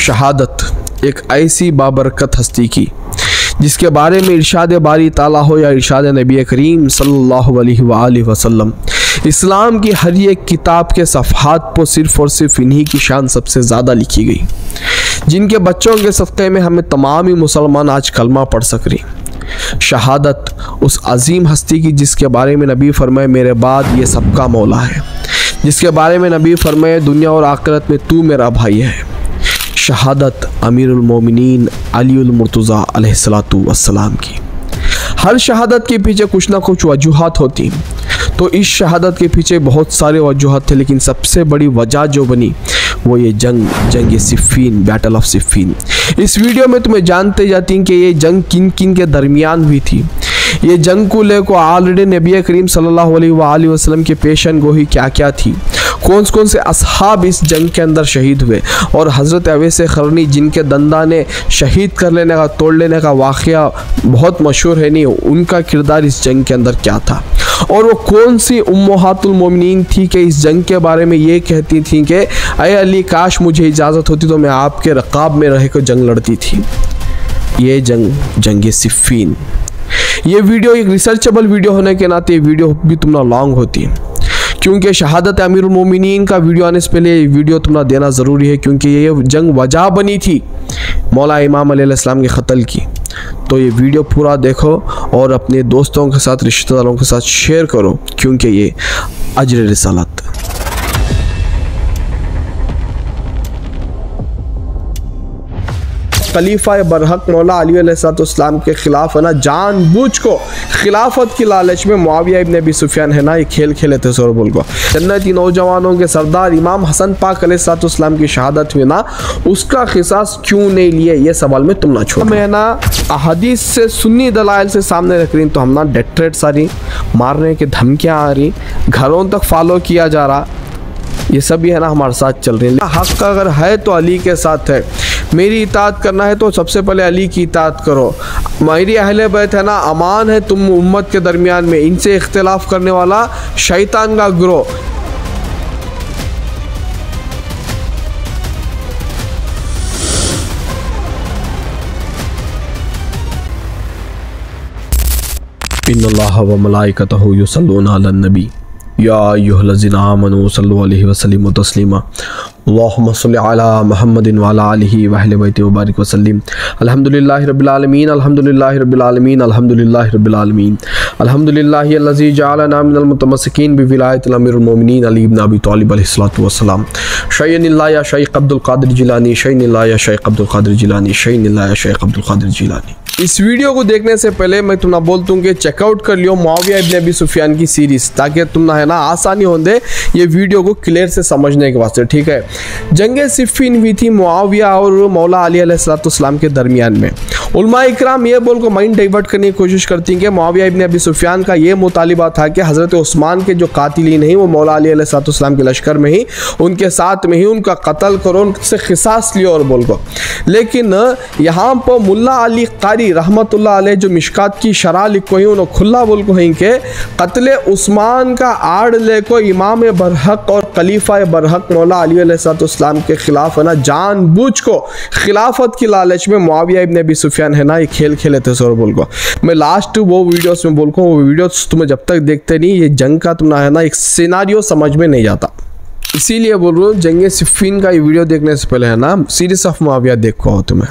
शहादत एक ऐसी बाबरकत हस्ती की जिसके बारे में इरशाद बारी ताला हो या इरशाद नबी करीम सल्लल्लाहु अलैहि वसल्लम, इस्लाम की हर एक किताब के सफ़हात पर सिर्फ़ और सिर्फ इन्हीं की शान सबसे ज़्यादा लिखी गई, जिनके बच्चों के सदक़े में हमें तमाम ही मुसलमान आज कलमा पढ़ सक रही। शहादत उस अजीम हस्ती की जिसके बारे में नबी फरमाए मेरे बाद ये सबका मौला है, जिसके बारे में नबी फरमाए दुनिया और आखिरत में तू मेरा भाई है। शहादत अमीरुल मोमिनीन अलीउल मुर्तज़ा अलैहिस्सलातु वस्सलाम की। हर शहादत के पीछे कुछ ना कुछ वजूहात होती, तो इस शहादत के पीछे बहुत सारे वजूहात थे, लेकिन सबसे बड़ी वजह जो बनी वो ये जंग सिफ़ीन, बैटल ऑफ सिफ़ीन। इस वीडियो में तुम्हें जानते जाती हैं कि ये जंग किन किन के दरमियान हुई थी। ये जंग को लेकर ऑलरेडी नबी करीम सल्लल्लाहु अलैहि वसल्लम के पेशन गोही क्या क्या थी, कौन कौन से असहाब इस जंग के अंदर शहीद हुए, और हज़रत अवैस क़रनी जिनके दंदा ने शहीद कर लेने का, तोड़ लेने का वाक़या बहुत मशहूर है, नहीं उनका किरदार इस जंग के अंदर क्या था, और वो कौन सी उम्महातुल मोमिनीन थी कि इस जंग के बारे में ये कहती थी कि अय अली काश मुझे इजाज़त होती तो मैं आपके रकाब में रह कर जंग लड़ती थी। ये जंग सिफ़ीन। ये वीडियो एक रिसर्चेबल वीडियो होने के नाते ये वीडियो भी तुमना लॉन्ग होती है, क्योंकि शहादत अमीरुल मोमिनीन का वीडियो आने से पहले ये वीडियो तुमना देना ज़रूरी है, क्योंकि ये जंग वजह बनी थी मौला इमाम अलैहिस्सलाम के क़त्ल की। तो ये वीडियो पूरा देखो और अपने दोस्तों के साथ, रिश्तेदारों के साथ शेयर करो, क्योंकि ये अजर रिसालत। खलीफा बरहक मौला अली अलैहिस्सलाम के खिलाफ है ना जानबूझ को खिलाफत की लालच में मुआविया इब्न अबी सुफियान है ना ये खेल खेले थे जोर को। जन्नती नौजवानों के सरदार इमाम हसन पाक अलैहिस्सलाम की शहादत हुई ना, उसका क़िसास क्यों नहीं लिए, ये सवाल में तुम ना छोड़ो। मैं ना अहादीस से सुन्नी दलाइल से सामने रख रही, तो हम ना डेथ थ्रेट्स आ रही, मारने की धमकियाँ आ रही, घरों तक फॉलो किया जा रहा, ये सब भी है ना हमारे साथ चल रहे हैं। हक़ अगर है तो अली के साथ है, मेरी इताअत करना है तो सबसे पहले अली की इताअत करो। मेरी अहले बैत है ना अमान है तुम उम्मत के दरमियान में, इनसे इख्तिलाफ करने वाला शैतान का गिरोह। इन्नल्लाह व मलाइकतहु युसल्लूना अलन नबी या अय्युहल्लज़ीना आमनू सल्लु अलैहि वसल्लिमु तस्लीमा अल्लाहुम्मा सल्लि अला मुहम्मदिन व अला आलिहि व अहलि बैतिहि व बारिक वसल्लिम। अल्हम्दुलिल्लाहि रब्बिल आलमीन, अल्हम्दुलिल्लाहि रब्बिल आलमीन, अल्हम्दुलिल्लाहि रब्बिल आलमीन, अल्हम्दुलिल्लाहि अल्लज़ी जअलना मिनल मुतमस्सिकीन बिविलायतिल अमीरुल मोमिनीन अली इब्न अबी तालिब अलैहिस्सलातु वस्सलाम। शय्यनिल्लाह या शेख अब्दुल कादिर जिलानी, शय्यनिल्लाह या शेख अब्दुल कादिर जिलानी, शय्यनिल्लाह या शेख अब्दुल कादिर जिलानी। इस वीडियो को देखने से पहले मैं तुम्हें बोलता हूँ कि चेकआउट कर लियो मुआविया इब्न अबी सुफियान की सीरीज़, ताकि तुम है ना आसानी हो दे ये वीडियो को क्लियर से समझने के वास्ते। ठीक है, जंग सिफ़ीन हुई थी मुआविया और मौला अली अलैहिस्सलाम के दरमियान में। उलमा इकराम ये बोल को माइंड डाइवर्ट करने की कोशिश करती हैं कि मुआविया इब्न अबी सुफियान का ये मुतालिबा था कि हज़रत उस्मान के जो कातिलीन हैं वो मौला अली अलैहिस्सलाम के लश्कर में ही, उनके साथ में ही उनका कत्ल करो, उनसे क़िसास लियो और बोल को। लेकिन यहाँ पर मुल्ला अली कारी रहमतुल्लाह अलैह जो मिशकात की शरह लिखो ही उन्होंने खुला बोल को हैं कि कत्ले उस्मान का आड़ ले को इमाम बरहक और खलीफा बरहक मौला अली अलैहिस्सलाम के खिलाफ है ना जानबूझ को खिलाफत की लालच में मुआविया इब्न अबी सुफियान है ना ये खेल खेले थे जोर बोल को। मैं लास्ट वो वीडियोस में बोल को, वो वीडियोस तुम्हें जब तक देखते नहीं ये जंग का तुम्हें है ना एक सिनारियो समझ में नहीं जाता, इसीलिए बोल रहा हूँ जंग सिफ़ीन का ये वीडियो देखने से पहले है ना सीरीज़ ऑफ मुआविया देखो तुम्हें।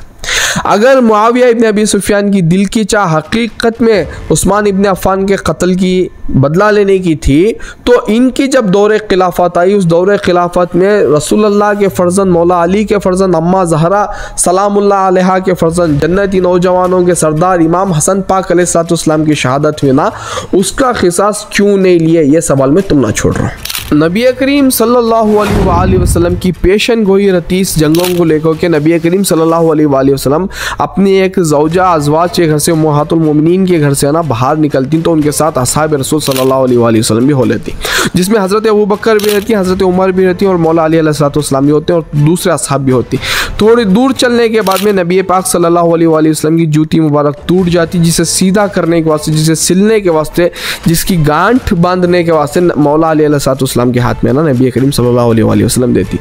अगर मुआविया इब्न अबी सुफियान की दिल की चाह हकीकत में उस्मान इब्न अफ़्फ़ान के कत्ल की बदला लेने की थी, तो इनकी जब दौरे खिलाफत आई, उस दौरे खिलाफत में रसूलुल्लाह के फ़र्जंद मौला अली के फ़र्जंद अम्मा ज़हरा सलामुल्लाह अलैहा के फ़र्जंद जन्नती नौजवानों के सरदार इमाम हसन पाक अलैहिस्सलाम की शहादत हुई ना, उसका क़िसास क्यों नहीं लिए, ये सवाल मैं तुम ना छोड़ रहा हूँ। नबी करीम सल्लल्लाहु अलैहि वसल्लम की पेशन गोई रहती इस जंगों को लेकर के नबी करीम सल्लल्लाहु अलैहि वसल्लम अपनी एक ज़ौजा अज़वाज के घर से उम्महातुल मोमिनीन के घर से ना बाहर निकलती, तो उनके साथ असहाब रसूल सल्लल्लाहु अलैहि वसल्लम भी हो लेती, जिसमें हज़रत अबू बकर भी रहती, हज़रत उमर भी रहती और मौला अली अलैहिस्सलाम भी होते हैं और दूसरे असहाब भी होती। थोड़ी दूर चलने के बाद में नबी पाक सल्लल्लाहु अलैहि वसल्लम की जूती मुबारक टूट जाती, जिसे सीधा करने के वास्ते, जिसे सिलने के वास्ते, जिसकी गांठ बांधने के वास्ते मौला अली अलैहिस्सलाम सलाम के हाथ में ना नबी करीम सल्लल्लाहु अलैहि वसल्लम देती,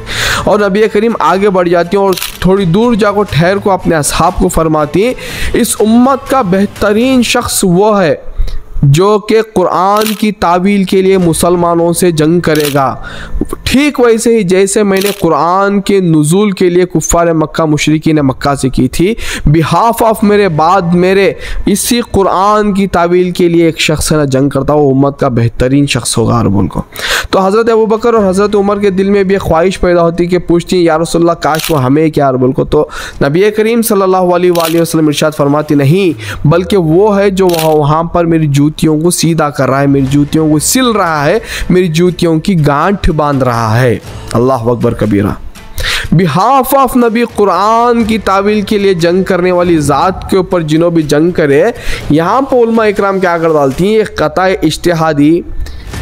और नबी करीम आगे बढ़ जाती और थोड़ी दूर जाकर ठहर को अपने असहाब को फरमाती, इस उम्मत का बेहतरीन शख्स वो है जो कि कुरान की तावील के लिए मुसलमानों से जंग करेगा, ठीक वैसे ही जैसे मैंने कुरान के नुज़ूल के लिए कुफ़ार मक्का मुशरिकीन मक्का से की थी, बिहाफ ऑफ मेरे बाद मेरे इसी कुरान की तावील के लिए एक शख्स है ना जंग करता, वो उम्मत का बेहतरीन शख्स होगा अरबुल को। तो हज़रत अबू बकर और हज़रत उमर के दिल में भी एक ख्वाहिश पैदा होती कि पूछती या रसूलल्लाह काश वो हमें क्या अरबुल को। तो नबी करीम सल्लल्लाहु अलैहि वसल्लम इरशाद फरमाती, नहीं बल्कि वो है जो वहाँ पर मेरी जूतियों को सीधा कर रहा है, मेरी जूतियों को सिल रहा है, मेरी जूतियों की गांठ बांध रहा है। अल्लाह अकबर कबीरा। बिहाफ ऑफ नबी कुरान की तावील के लिए जंग करने वाली ज़ात के ऊपर जिन्हों भी जंग करे, यहाँ पर उलमा इकराम क्या कर डालती हैं, ये क़ता इज्तिहादी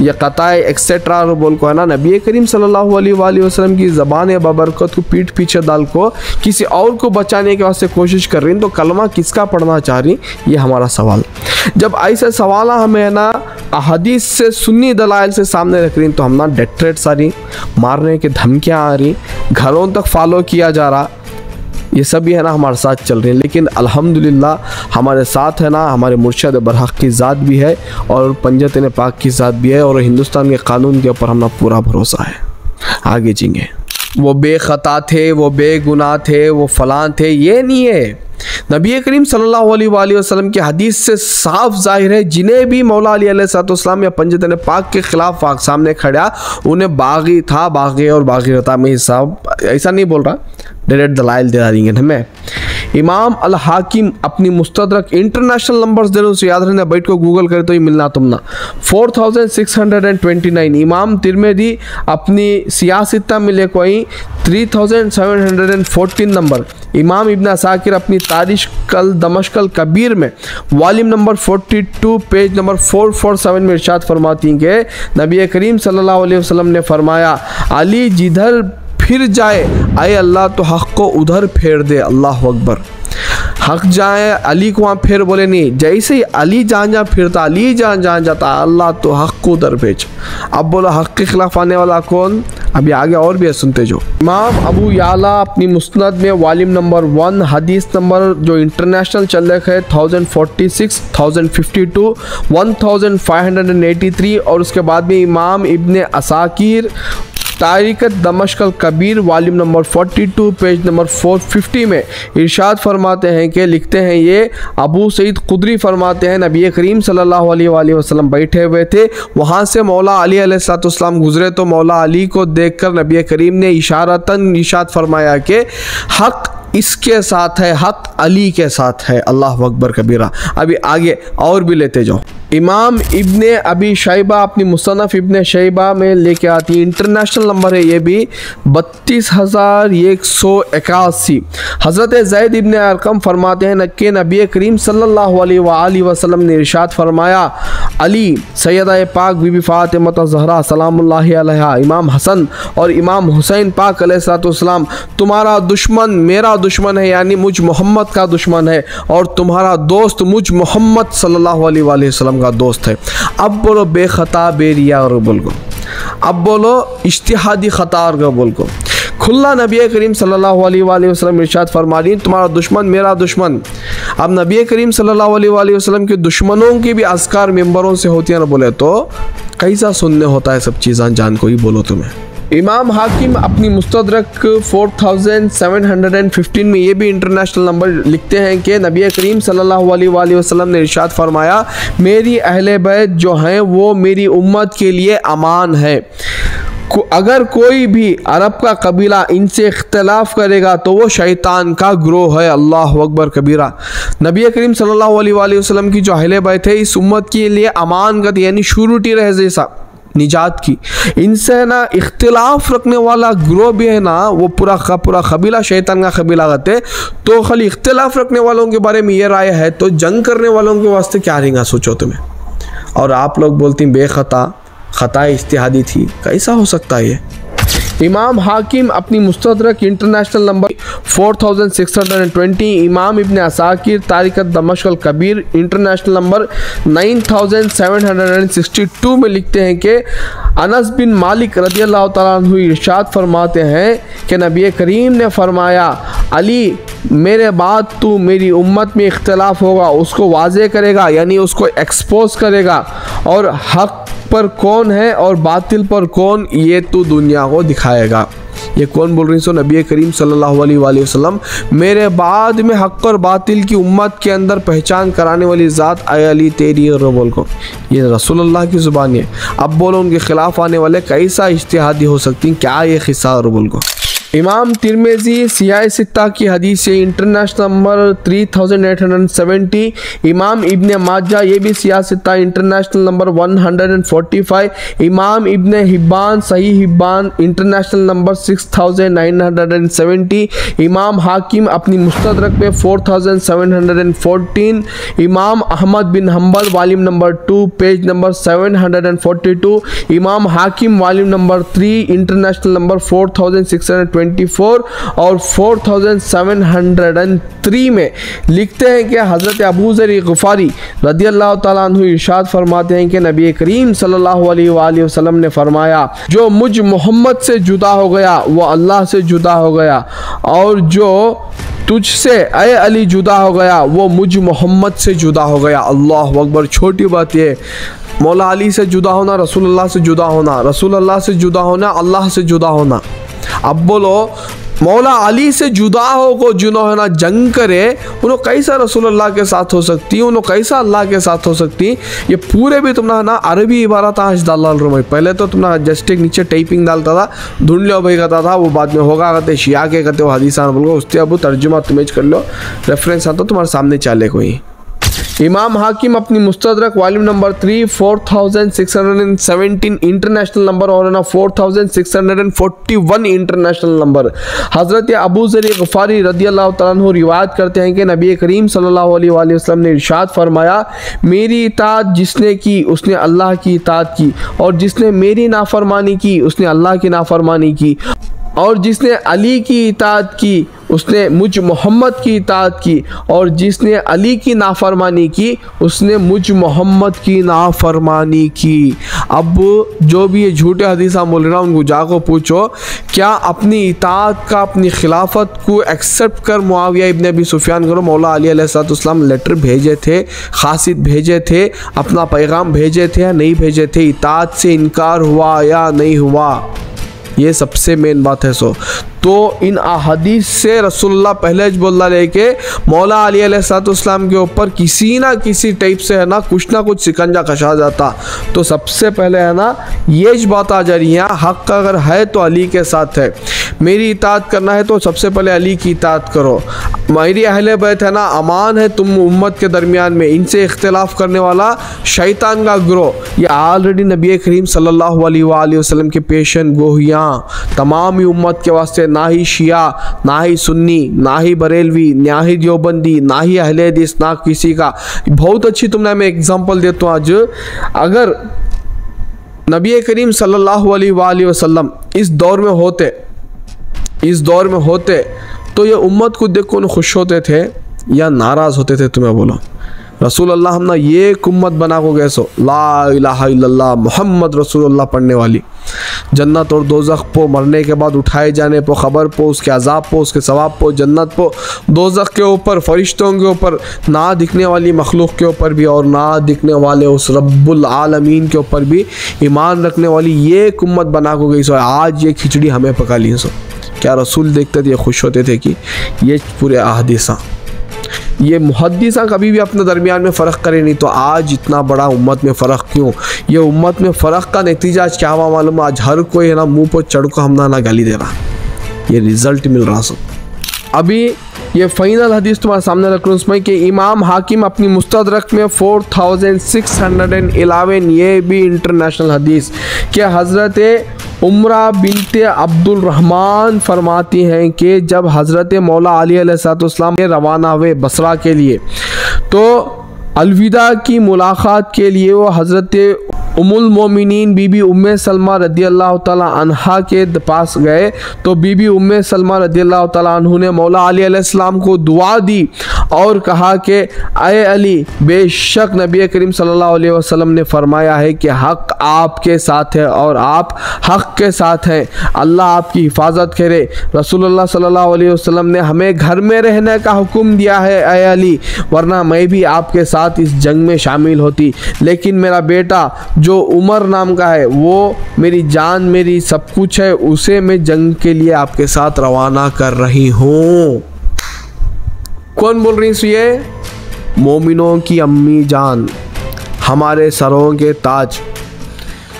या क़ता एक्सेट्रा बोल को है ना, नबी करीम सल्लल्लाहु अलैहि वसल्लम की ज़बान बबरकत को पीठ पीछे डाल को किसी और को बचाने के वास्ते कोशिश कर रही हैं, तो कलमा किसका पढ़ना चाह रही, ये हमारा सवाल। जब ऐसे सवाल हमें ना हदीस से सुन्नी दलाइल से सामने रख रही, तो हम ना डेथ थ्रेट्स आ रही, मारने की धमकियाँ आ रही, घरों तक फॉलो किया जा रहा, ये सब भी है ना हमारे साथ चल रहे हैं। लेकिन अल्हम्दुलिल्लाह हमारे साथ है ना हमारे मुर्शद बरहक की ज़ात भी है और पंजतन पाक की ज़ात भी है, और हिंदुस्तान के कानून के ऊपर हमारा पूरा भरोसा है। आगे जिंगे वो बेखता थे, वो बेगुनाह थे, वो फलां थे, ये नहीं है। नबी करीम सल्लल्लाहु अलैहि वसल्लम की हदीस से साफ जाहिर है, जिन्हें भी मौला अली अलैहिस्सलाम या पंजतन पाक के खिलाफ सामने खड़ा, उन्हें बागी था, बागी और बागी रहता। मैं हिसाब ऐसा नहीं बोल रहा, डायरेक्ट दलाइल दे रही हैं हमें। इमाम अल हाकिम अपनी मुस्तदरक इंटरनेशनल नंबर्स दे रहे उसे याद रखना, बैठ को गूगल करे तो ही मिलना तुमना। 4629। इमाम तिरमिज़ी अपनी सियासता मिले कोई 3714 नंबर। इमाम इब्न असाकिर अपनी तारीख कल दमश्कल कबीर में वॉल्यूम नंबर 42 पेज नंबर 447 में इरशाद फरमाती हैं कि नबी करीम सल्लल्लाहु अलैहि वसल्लम ने फरमाया, अली जिधर फिर जाए आए अल्लाह तो हक़ को उधर फेर दे। अल्लाह अकबर। हक़ जाए अली को वहाँ फिर बोले नहीं, जैसे ही अली जहाँ फिरता, अली जहाँ जाता, अल्लाह तो हक़ को उधर भेज। अब बोलो हक़ के खिलाफ आने वाला कौन, अभी आगे और भी है सुनते जो। इमाम अबू याला अपनी मुस्नद में वॉल्यूम नंबर 1 हदीस नंबर जो इंटरनेशनल चल रखा है 1046, 1052, 1583, और उसके बाद में इमाम इब्न असाकिर तारीख़ दमश्कल कबीर वॉल्यूम नंबर 42 पेज नंबर 450 में इरशाद फरमाते हैं कि लिखते हैं, ये अबू सईद खुदरी फरमाते हैं, नबी करीम सल्लल्लाहु अलैहि वसल्लम बैठे हुए थे, वहाँ से मौला अली अलैहिस्सलाम गुजरे, तो मौला अली को देखकर नबी करीम ने इशारतन इरशाद फरमाया कि हक़ इसके साथ है, हक़ अली के साथ है। अल्लाह अकबर कबीरा। अभी आगे और भी लेते जाओ। इमाम इब्ने अबी शैबा अपनी मुसन्नफ़ इब्ने शैबा में लेके आती है, इंटरनेशनल नंबर है ये भी 32181। हज़रत ज़ैद इब्ने अरकम फरमाते हैं कि नबी करीम सल्लल्लाहु अलैहि वसल्लम ने इरशाद फरमाया, अली सैयदा पाक बीबी फ़ातिमा ज़हरा सलामुल्लाहि अलैहा, इमाम हसन और इमाम हुसैन पाक अलैहिस्सलाम, तुम्हारा दुश्मन मेरा दुश्मन है, यानी मुझ मोहम्मद का दुश्मन है, और तुम्हारा दोस्त मुझ मोहम्मद सल्लल्लाहु अलैहि वसल्लम का दोस्त है। अब बोलो बेखता बेरिया और बोल को, अब बोलो इज्तिहादी खता और बोल को। खुल्ला नबी करीम सल्लल्लाहु अलैहि वसल्लम इरशाद फरमा रही, तुम्हारा दुश्मन मेरा दुश्मन। अब नबी करीम सल्लल्लाहु अलैहि वसल्लम के दुश्मनों की भी अज़कार मेंबरों से होती है ना, बोले तो कैसा सुनने होता है सब चीज़ें, जान को ही बोलो तुम्हें। इमाम हाकिम अपनी मुस्तदरक 4715 में ये भी इंटरनेशनल नंबर लिखते हैं कि नबी करीम सल्लल्लाहु अलैहि वसल्लम ने इरशाद फरमाया, मेरी अहले बैत जो हैं वो मेरी उम्मत के लिए अमान है। अगर कोई भी अरब का कबीला इनसे इख्तलाफ करेगा तो वो शैतान का ग्रोह है। अल्लाह अकबर कबीरा। नबी करीम सल्लल्लाहु अलैहि वसल्लम की जो अहले बैत है इस उम्मत के लिए अमान का यानी शूरिटी रहे जैसा निजात की, इनसे ना इख्तिलाफ रखने वाला ग्रोह भी है ना, वो पूरा कबीला शैतान का कबीला रहते। तो खाली इख्तिलाफ रखने वालों के बारे में ये राय है, तो जंग करने वालों के वास्ते क्या रहेगा सोचो तुम्हें। और आप लोग बोलती बेखता, खता इज्तिहादी थी, कैसा हो सकता है ये। इमाम हाकिम अपनी मुस्तदरक इंटरनेशनल नंबर 4620, इमाम इब्न असाकिर तारिकत दमश्क अल कबीर इंटरनेशनल नंबर 9762 में लिखते हैं कि अनस बिन मालिक रदियल्लाहु ताला अन्हु इरशाद फरमाते हैं कि नबी करीम ने फरमाया, अली मेरे बाद तू मेरी उम्मत में इख्तलाफ होगा उसको वाज़े करेगा, यानी उसको एक्सपोज करेगा, और हक़ पर कौन है और बातिल पर कौन, ये तू दुनिया को दिखाएगा। ये कौन बोल रही सो? नबी करीम सल्लल्लाहु अलैहि वसल्लम, मेरे बाद में हक़ और बातिल की उम्मत के अंदर पहचान कराने वाली ज़ात आय अली तेरी और बोल को, ये रसूलुल्लाह की ज़ुबानी है। अब बोलो उनके ख़िलाफ़ आने वाले कैसा इज्तिहादी हो सकती हैं, क्या ये क़िस्सा और बोल को। इमाम तिरमिज़ी सियाह सित्ता की हदीस है इंटरनेशनल नंबर 3870, इमाम इब्न माजा ये भी सियाह सित्ता इंटरनेशनल नंबर 145, इमाम इब्न हिब्बान सही हिब्बान इंटरनेशनल नंबर 6970, इमाम हाकिम अपनी मुस्तदरक में 4714, इमाम अहमद बिन हम्बल वालिम नंबर 2 पेज नंबर 742, इमाम हाकिम वालिम नंबर 3 इंटरनेशनल नंबर 4624 और 4703 में लिखते हैं कि हज़रत अबू ज़र ग़िफ़ारी रदियल्लाहु ताला अन्हु इरशाद फरमाते हैं कि नबी करीम सल्लल्लाहु अलैहि वसल्लम ने फरमाया, जो मुझ मोहम्मद से जुदा हो गया वो अल्लाह से जुदा हो गया, और जो तुझसे अय अली जुदा हो गया वो मुझ मोहम्मद से जुदा हो गया। अल्लाह अकबर। छोटी बात ये, मौला अली से जुदा होना, रसूलुल्लाह से जुदा होना, रसूलुल्लाह से जुदा होना, अल्लाह से जुदा होना। अब बोलो मौला अली से जुदा हो को जुनो ना जंग करे, उन्हों कैसा रसूलुल्लाह के साथ हो सकती, उन्हों कैसा अल्लाह के साथ हो सकती। ये पूरे भी तुमने ना अरबी इबारत आज डाल रहा, पहले तो तुमने जस्ट एक नीचे टाइपिंग डालता था, ढूंढ लो भाई कहता था, वो बाद में होगा कहते शिया के कहते हो हदीसा बोल उससे अब तर्जुमा तुम्हें कर लो, रेफरेंस आता तुम्हारे सामने चले कोई। इमाम हाकिम अपनी मुस्तदरक वाल्यूम नंबर 3 4617 इंटरनेशनल नंबर और ना 4641 इंटरनेशनल नंबर। हज़रत अबू ज़र ग़िफ़ारी रदियल्लाहु ताला अन्हु रिवायत करते हैं कि नबी करीम सल्लल्लाहु अलैहि वसल्लम ने इरशाद फरमाया, मेरी इताअत जिसने की उसने अल्लाह की इताअत की, और जिसने मेरी नाफरमानी की उसने अल्लाह की नाफरमानी की, और जिसने अली की इताअत की उसने मुझ मोहम्मद की इताअत की, और जिसने अली की नाफरमानी की उसने मुझ मोहम्मद की नाफरमानी की। अब जो भी ये झूठे हदीसा बोल रहे हैं उनको जाको पूछो, क्या अपनी इताअत का अपनी खिलाफत को एक्सेप्ट कर मुआविया इब्न अबी सुफियान करो मौला अली अलैहिस्सलाम लेटर भेजे थे, खासिद भेजे थे, अपना पैगाम भेजे थे या नहीं भेजे थे, इताअत से इनकार हुआ या नहीं हुआ, ये सबसे मेन बात है। तो इन अहदीस से रसूलुल्लाह पहले ज बोल रहे कि मौला अली अलैहिस्सलाम के ऊपर किसी ना किसी टाइप से है ना कुछ शिकंजा कसा जाता। तो सबसे पहले है ना ये ज बात आ जा रही है, हक़ अगर है तो अली के साथ है, मेरी इताअत करना है तो सबसे पहले अली की इताअत करो, मेरी अहले बैत है ना अमान है तुम उम्मत के दरमियान में, इनसे इख्तिलाफ़ करने वाला शैतान का गिरोह, ये ऑलरेडी नबी करीम सल्लल्लाहु अलैहि वसल्लम के पेशन गोहियाँ तमाम ही उम्मत के वास्ते, ना ही शिया, ना ही सुन्नी, ना ही बरेलवी, ना ही देवबंदी, ना ही अहले हदीस, ना किसी का। बहुत अच्छी तुमने मैं एग्जांपल देता हूँ। आज अगर नबी करीम सल्लल्लाहु अलैहि वसल्लम इस दौर में होते तो ये उम्मत को देख कौन खुश होते थे या नाराज़ होते थे? तुम्हें बोलो। रसूल अल्लाह हमने ये उम्मत बना को गए सो ला इलाहा इल्लल्लाह मोहम्मद रसूलुल्लाह पढ़ने वाली, जन्नत और दोज़ख पो, मरने के बाद उठाए जाने पो, ख़बर पो, उसके अज़ाब पो, उसके सवाब पो, जन्नत पो, दोज़ख के ऊपर, फरिश्तों के ऊपर, ना दिखने वाली मखलूक के ऊपर भी और ना दिखने वाले उस रब्बुल आलमीन के ऊपर भी ईमान रखने वाली ये उम्मत बना को गई सो। आज ये खिचड़ी हमें पका ली सो। क्या रसूल देखते थे खुश होते थे कि ये पूरे अहदीसा, ये मुहद्दिसा कभी भी अपने दरमियान में फ़र्क करे नहीं, तो आज इतना बड़ा उम्मत में फ़र्क क्यों? ये उम्मत में फ़र्क का नतीजा आज क्या हुआ मालूम? आज हर कोई है ना मुंह पर चढ़ को हमना ना गाली दे रहा, ये रिज़ल्ट मिल रहा सब। अभी ये फाइनल हदीस तुम्हारे सामने रख रहा हूँ उसमें कि इमाम हाकिम अपनी मुस्तदरक में 4611, ये भी इंटरनेशनल हदीस कि हज़रत उमरा बिनते अब्दुल रहमान फरमाती हैं कि जब हज़रत मौला अली अलैहिस्सलाम रवाना हुए बसरा के लिए, तो अलविदा की मुलाकात के लिए वो हज़रत उम्मुल मोमिनीन बीबी उम्मे सलमा रदियल्लाहु ताला अन्हा के पास गए तो बीबी उम्मे सलमा रदियल्लाहु ताला अन्हु ने मौला अली अलैहिस्सलाम को दुआ दी और कहा कि अय अली, बेशक नबी करीम सल्लल्लाहु अलैहि वसल्लम ने फरमाया है कि हक आपके साथ है और आप हक के साथ हैं, अल्लाह आपकी हिफाजत करे। रसूलुल्लाह सल्लल्लाहु अलैहि वसल्लम ने हमें घर में रहने का हुक्म दिया है अय अली, वरना मैं भी आपके साथ इस जंग में शामिल होती, लेकिन मेरा बेटा जो उमर नाम का है वो मेरी जान मेरी सब कुछ है, उसे मैं जंग के लिए आपके साथ रवाना कर रही हूँ। कौन बोल रही है? मोमिनों की अम्मी जान, हमारे सरों के ताज,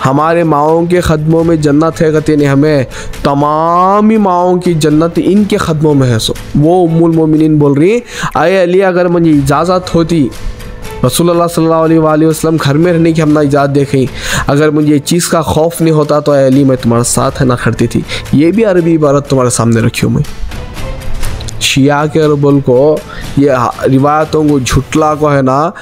हमारे माओं के ख़दमों में जन्नत है, कहते नहीं हमें तमाम ही माओं की जन्नत इनके ख़दमों में है। सो वो उम्मुल मोमिनीन बोल रही, अय अली, अगर मुझे इजाज़त होती, रसूलुल्लाह सल्लल्लाहु अलैहि वसल्लम घर में रहने की हमने इजाज़त देखी, अगर मुझे ये चीज़ का खौफ नहीं होता तो अय अली मैं तुम्हारे साथ है ना खड़ती थी। ये भी अरबी इबारत तुम्हारे सामने रखी हूँ मैं। शिया के अरबल को ये रिवायतों को झुटला को है ना,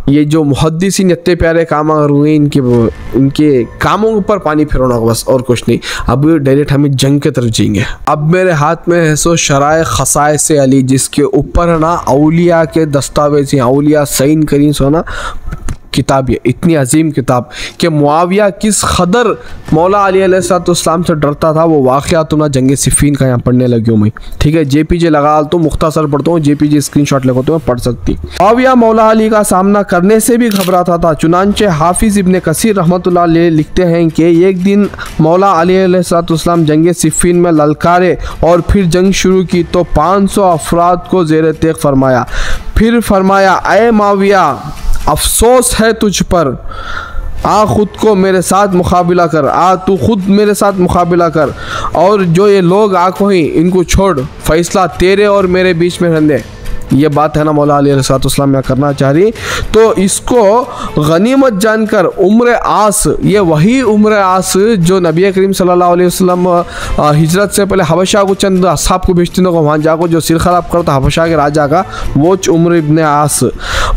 ये जो मुहद्दिसीन इतने प्यारे काम हुए इनके कामों के ऊपर पानी फिरना बस और कुछ नहीं। अब डायरेक्ट हमें जंग के तरफ जाएंगे। अब मेरे हाथ में है सो शराए खसाए से अली, जिसके ऊपर है ना औलिया के दस्तावेज, औलिया सईन करीन सो ना किताब, ये इतनी अजीम किताब कि मुआविया किस कदर मौला अली अलैहिस्सलाम से डरता था, वो वाक़या तो ना जंग सिफ़ीन का यहाँ पढ़ने लगी हूँ मैं। ठीक है, JPJ लगा तो मुख्तसर पढ़ता हूँ, JPJ स्क्रीनशॉट लगा तो मैं पढ़ सकती। मुआविया मौला अली का सामना करने से भी घबराता था। चुनांचे हाफिज़ इब्न कसीर रहमतुल्लाह अलैह लिखते हैं कि एक दिन मौला अली अलैहिस्सलाम जंग सिफ़ीन में ललकारे और फिर जंग शुरू की तो 500 अफराद को ज़ेर तेग फरमाया। फिर फरमाया, अय मुआविया, अफसोस है तुझ पर, आ खुद को मेरे साथ मुकाबला कर, आ तू खुद मेरे साथ मुकाबला कर, और जो ये लोग आँख वहीं इनको छोड़, फैसला तेरे और मेरे बीच में रहने दे। ये बात है ना मौला अली अलैहिस्सलाम में करना चाह रही। तो इसको गनीमत जानकर उम्र आस, ये वही उम्र आस जो नबी करीम सल्लल्लाहु अलैहि वसल्लम हिजरत से पहले हबशा को चंद असहाब को भेजते को वहाँ जाकर जो सिर खराब करता हबशा के राजा का, वो उम्र इब्न आस।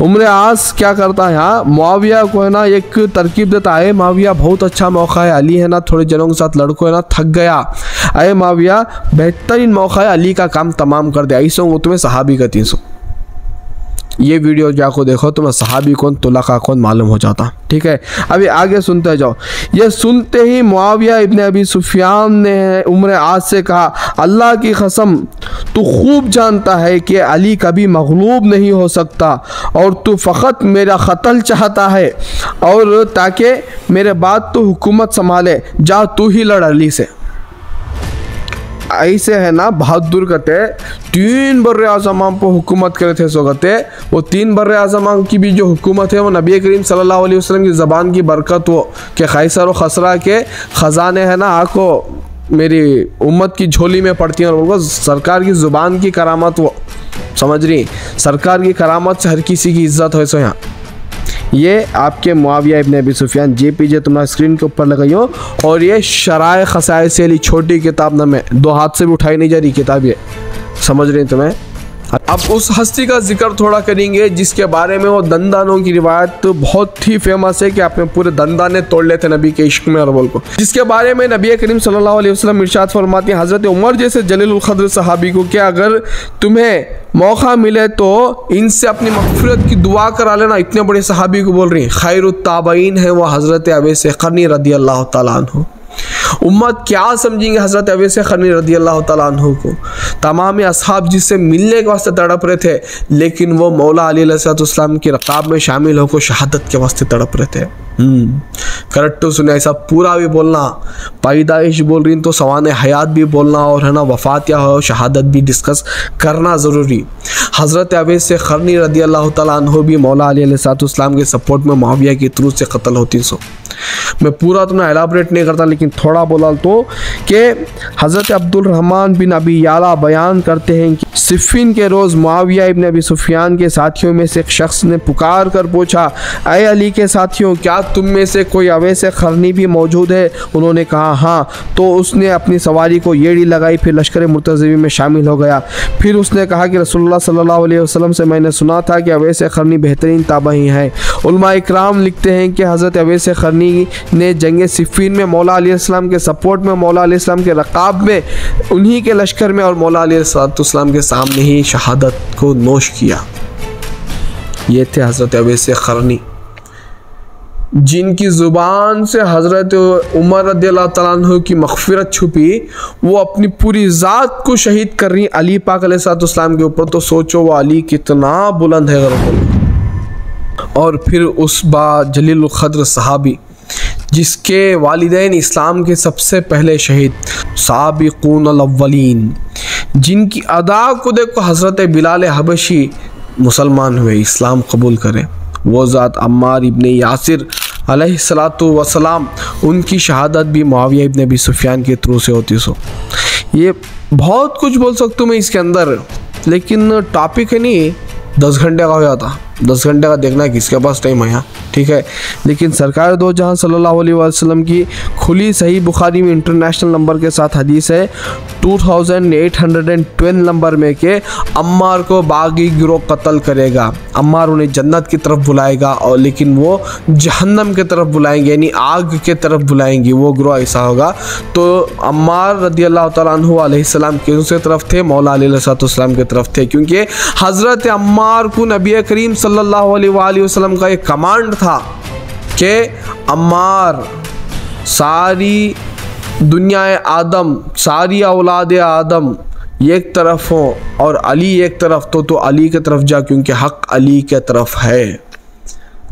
उम्र आस क्या करता है यहाँ, मुआविया को है ना एक तरकीब देता है, मुआविया बहुत अच्छा मौका है, अली है ना थोड़े जनों के साथ लड़को है ना थक गया, अय मुआविया बेहतरीन मौका है, अली का काम तमाम कर दे, ऐसा वो तुम्हें सहाबी का 300। ये वीडियो जाको देखो तुम्हें सहाबी कौन तुलका कौन मालूम हो जाता। ठीक है, अभी आगे सुनते जाओ। ये सुनते ही मुआविया इब्न अबी सुफियान ने उम्र आज से कहा, अल्लाह की कसम तू खूब जानता है कि अली कभी मगलूब नहीं हो सकता और तू फ़कत मेरा क़त्ल चाहता है, और ताकि मेरे बाद तू हुकूमत संभाले, जा तू ही लड़ अली से। ऐसे है ना बहादुर कहते 3 बर्रे आज़मा पर हुकूमत करे थे। सो कहते वो 3 बर्रे आज़मा की भी जो हुकूमत है वो नबी करीम सल्लल्लाहु अलैहि वसल्लम की ज़बान की बरकत हो कि खैसर और खसरा के ख़जाने है ना आको मेरी उम्मत की झोली में पड़ती हैं, और उनको सरकार की ज़ुबान की करामत, वो समझ रही, सरकार की करामत से हर किसी की इज्जत हो। सो यहाँ ये आपके मुआविया इब्न अबी सुफियान, JPJ तुम्हारा स्क्रीन के ऊपर लगाई हो, और ये शराए खसाए से अली छोटी किताब ना, में 2 हाथ से भी उठाई नहीं जा रही किताब, ये समझ रहे हैं तुम्हें। अब उस हस्ती का जिक्र थोड़ा करेंगे जिसके बारे में वो दंदानों की रिवायत तो बहुत ही फेमस है कि आपने पूरे दंदाने तोड़ लेते नबी के इश्क में अरबल को, जिसके बारे में नबी करीम सल्लल्लाहु अलैहि वसल्लम इरशाद फरमाते हैं हज़रत उमर जैसे जलीलुल क़द्र सहाबी को कि अगर तुम्हें मौका मिले तो इनसे अपनी मग़फ़िरत की दुआ करा लेना। इतने बड़े सहाबी को बोल रही हैं, खैरुत ताबईन है वो हज़रत अवैस क़रनी रदियल्लाहु ताला अन्हु। उम्मत क्या समझेंगे हज़रत अवैस क़रनी रदियल्लाहु ताला अन्हु को, तमाम असहाब जिससे मिलने के वास्ते तड़प रहे थे, लेकिन वो मौला अली अलैहिस्सलाम की रकाब में शामिल होकर शहादत के वास्ते तड़प रहे थे। करेक्ट तो सुने, ऐसा पूरा भी बोलना, पैदाइश बोल रही तो सवाने हयात भी बोलना, और है ना वफ़ात या हो शहादत भी डिस्कस करना ज़रूरी। हज़रत अवैस क़रनी रदियल्लाहु ताला अन्हु भी मौला अली अलैहिस्सलाम के सपोर्ट में मुआविया की तरफ से कत्ल होती। सो मैं पूरा तुम्हें एलाबरेट नहीं करता, लेकिन थोड़ा बोला तो कि हज़रत अब्दुल रहमान बिन अबी याला बयान करते हैं कि सिफ़ीन के रोज़ मुआविया इब्न अबी सुफियान के साथियों में से एक शख्स ने पुकार कर पूछा, ऐ अली के साथियों, क्या तुम में से कोई अवैस क़रनी भी मौजूद है? उन्होंने कहा हाँ। तो उसने अपनी सवारी को येड़ी लगाई, फिर लश्कर मुर्तज़िबी में शामिल हो गया। फिर उसने कहा कि रसूलुल्लाह सल्लल्लाहु अलैहि वसल्लम से मैंने सुना था कि अवैस क़रनी बेहतरीन ताबई हैं। उलमा इकराम लिखते हैं कि हज़रत अवैस क़रनी ने जंग सिफ़ीन में मौला अलैहिस्सलाम के सपोर्ट में, मौला अलैहिस्सलाम के रकाब में, उन्हीं के लश्कर में और मौला अलैहिस्सलाम के सामने ही शहादत को नोश किया। ये थे हज़रत अवैस क़रनी, जिनकी ज़ुबान से हज़रत उमर रज़ियल्लाहु तआला अन्हु की मग़फ़िरत छुपी। वो अपनी पूरी ज़ात को शहीद कर रही अली पाक अलैहिस्सलाम के ऊपर, तो सोचो वो अली कितना बुलंद है गरबुल। और फिर उस बाद जलील क़द्र सहाबी, जिसके वालिदैन इस्लाम के सबसे पहले शहीद, साबिक़ून अल-अव्वलीन, जिनकी अदा को देखो हज़रत बिलाल हबशी मुसलमान हुए, इस्लाम कबूल करें। वो ज़ात अम्मार इब्न यासिर अलैहिस्सलातु वस्सलाम, उनकी शहादत भी मुआविया इब्न अबी सुफियान के थ्रू से होती। सो ये बहुत कुछ बोल सकता हूँ मैं इसके अंदर, लेकिन टॉपिक है नहीं 10 घंटे का हो जाता। 10 घंटे का देखना किसके पास टाइम है यहाँ, ठीक है। लेकिन सरकार दो जहां सल्लल्लाहु अलैहि वसल्लम की खुली सही बुखारी में इंटरनेशनल नंबर के साथ हदीस है 2812 नंबर में के अम्मार को बागी गिरोह कत्ल करेगा। अम्मार उन्हें जन्नत की तरफ बुलाएगा, और लेकिन वो जहन्नम की तरफ बुलाएंगे, यानी आग की तरफ बुलाएंगे। वो गिरोह ऐसा होगा। तो अम्मार रज़ियल्लाहु तआला अन्हु अलैहिस्सलाम की दूसरी तरफ थे, मौला अलैहिस्सलाम की तरफ थे, क्योंकि हज़रत अम्मार को नबी करीम सल्लल्लाहु अलैहि वसल्लम का एक कमांड था कि अम्मार सारी दुनिया आदम, सारी औलाद आदम एक तरफ हो और अली एक तरफ, तो अली की तरफ जा, क्योंकि हक अली के तरफ है।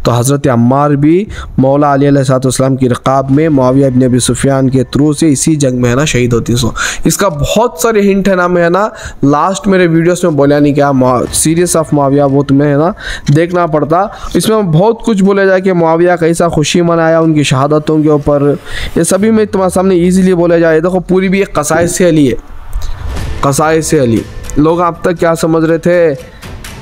तो हज़रत अम्मार भी मौला अली अलैहिस्सलाम की रकाब में मुआविया इब्न अबी सुफियान के थ्रू से इसी जंग में है ना शहीद होती। सो इसका बहुत सारे हिंट है ना, मैं है ना लास्ट मेरे वीडियोस में बोला नहीं क्या सीरीज ऑफ मुआविया, वो तुम्हें है ना देखना पड़ता। इसमें बहुत कुछ बोला जाए कि मुआविया कैसा खुशी मनाया उनकी शहादतों के ऊपर, ये सभी में तुम्हारे सामने ईजिली बोला जाए। देखो पूरी भी एक कसाइस से अली है, कसाइस से अली। लोग अब तक क्या समझ रहे थे,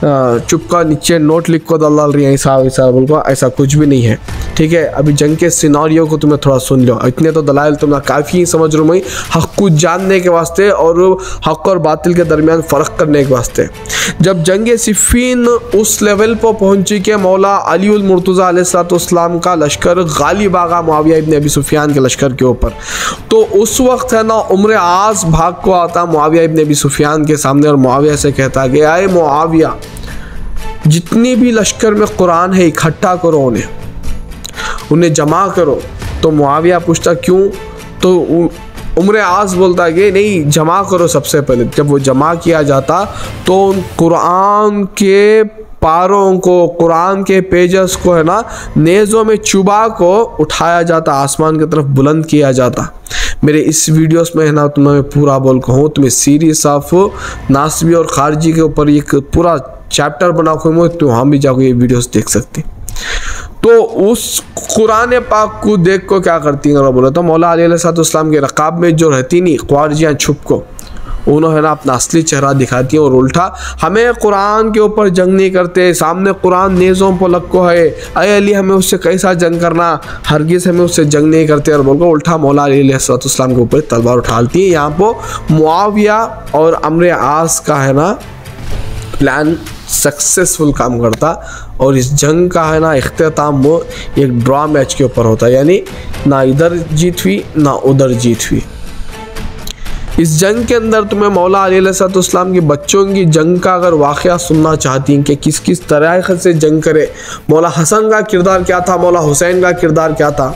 चुपका नीचे नोट लिख को दलाल रही है, ऐसा वैसा, बोल ऐसा कुछ भी नहीं है, ठीक है। अभी जंग के सिनारियो को तुम्हें थोड़ा सुन लो, इतने तो दलाइल तुम काफ़ी समझ रहा हूँ मैं, हक़ को जानने के वास्ते और हक़ और बातिल के दरमियान फ़र्क करने के वास्ते। जब जंग सिफ़ीन उस लेवल पर पहुंची कि मौला अली उल मुर्तज़ा अलैहिस्सलाम का लश्कर गालिब आ गया मुआविया इब्न अबी सुफियान के लश्कर के ऊपर, तो उस वक्त है ना उम्र आस भाग को आता मुआविया इब्न अबी सुफियान के सामने और मुआविया से कहता कि आए मुआविया, जितनी भी लश्कर में कुरान है इकट्ठा करो, उन्हें जमा करो। तो मुआविया पूछता क्यों? तो उम्र आस बोलता कि नहीं, जमा करो सबसे पहले। जब वो जमा किया जाता तो उन कुरान के पारों को, कुरान के पेजेस को है ना नेज़ों में चुबा को उठाया जाता, आसमान की तरफ बुलंद किया जाता। मेरे इस वीडियोस में है ना तुम्हें पूरा बोल कहूँ, तुम्हें सीरीज ऑफ नासबी और खारजी के ऊपर एक पूरा चैप्टर बना हुआ, तो वहाँ भी जाकर ये वीडियोस देख सकते। तो उस कुरान पाक को देख को क्या करती हैं, बोला तो मौला अली अलैहिस्सलाम के रकाब में जो रहती नहीं ख्वारिजियाँ छुप को, उन्होंने अपना असली चेहरा दिखाती है और उल्टा हमें कुरान के ऊपर जंग नहीं करते, सामने कुरान नेज़ों पर लग है, अय अली हमें उससे कैसा जंग करना, हरगिज़ हमें उससे जंग नहीं करते, और बोलकर उल्टा मौला अली अलैहिस्सलाम के ऊपर तलवार उठाती है। यहाँ पर मुआविया और अम्र आस का है ना प्लान सक्सेसफुल काम करता, और इस जंग का है ना इख्तिताम वो एक ड्रॉ मैच के ऊपर होता, यानी ना इधर जीत हुई ना उधर जीत हुई। इस जंग के अंदर तुम्हें मौला अली अलैहिस्सलाम के बच्चों की जंग का अगर वाक़या सुनना चाहती हैं कि किस किस तरह से जंग करे, मौला हसन का किरदार क्या था, मौला हुसैन का किरदार क्या था,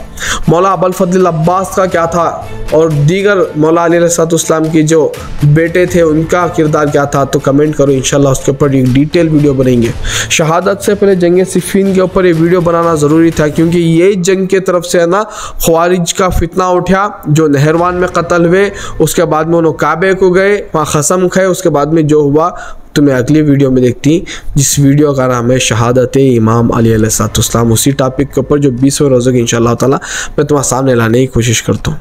मौला अबुल फजल अब्बास का क्या था, और दीगर मौला अली अलैहिस्सलाम की जो बेटे थे उनका किरदार क्या था, तो कमेंट करो, इंशाल्लाह उसके ऊपर एक डिटेल वीडियो बनेंगे। शहादत से पहले जंग सिफ़ीन के ऊपर ये वीडियो बनाना ज़रूरी था, क्योंकि ये जंग के तरफ से है ना ख्वारिज का फितना उठा, जो नहरवान में कत्ल हुए, उसके बाद में उन्होंने काबे को गए, वहाँ कसम खाए, उसके बाद में जो हुआ तुम्हें अगली वीडियो में देखती, जिस वीडियो का नाम है शहादत इमाम अली अलैहिस्सलाम। उसी टॉपिक के ऊपर जो 20वें रोज़े की इंशाअल्लाह ताला मैं तुम्हारे सामने लाने की कोशिश करता हूँ।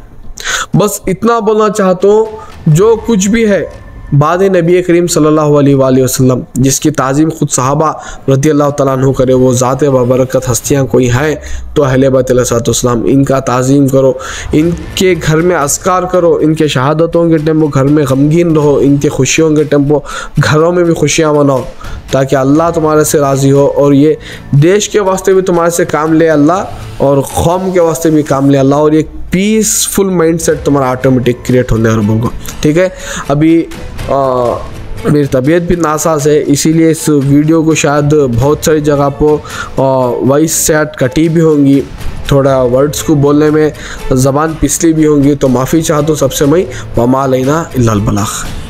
बस इतना बोलना चाहता हूँ, जो कुछ भी है बाद नबी करीम सल्लल्लाहु अलैहि वसल्लम, जिसकी ताज़ीम खुद सहाबा रज़ियल्लाहु तआला अन्हु करे, वो ज़ात बबरकत हस्तियाँ कोई हैं तो अहले बैत अलैहिस्सलाम, इनका ताज़ीम करो, इनके घर में अस्कार करो, इनके शहादतों के टेम्पो घर में गमगीन रहो, इनके खुशियों के टेम्पो घरों में भी खुशियाँ मनाओ, ताकि अल्लाह तुम्हारे से राज़ी हो और ये देश के वास्ते भी तुम्हारे से काम ले अल्लाह, और कौम के वास्ते भी काम ले अल्लाह, और ये पीसफुल माइंडसेट तुम्हारा ऑटोमेटिक क्रिएट होने और लोगों को। ठीक है, अभी मेरी तबीयत भी नासाज है, इसीलिए इस वीडियो को शायद बहुत सारी जगह पर वॉइस सेट कटी भी होंगी, थोड़ा वर्ड्स को बोलने में ज़बान पिसली भी होंगी, तो माफ़ी चाहता हूँ सबसे मैं, वमा अलैना इल्लल बलाग।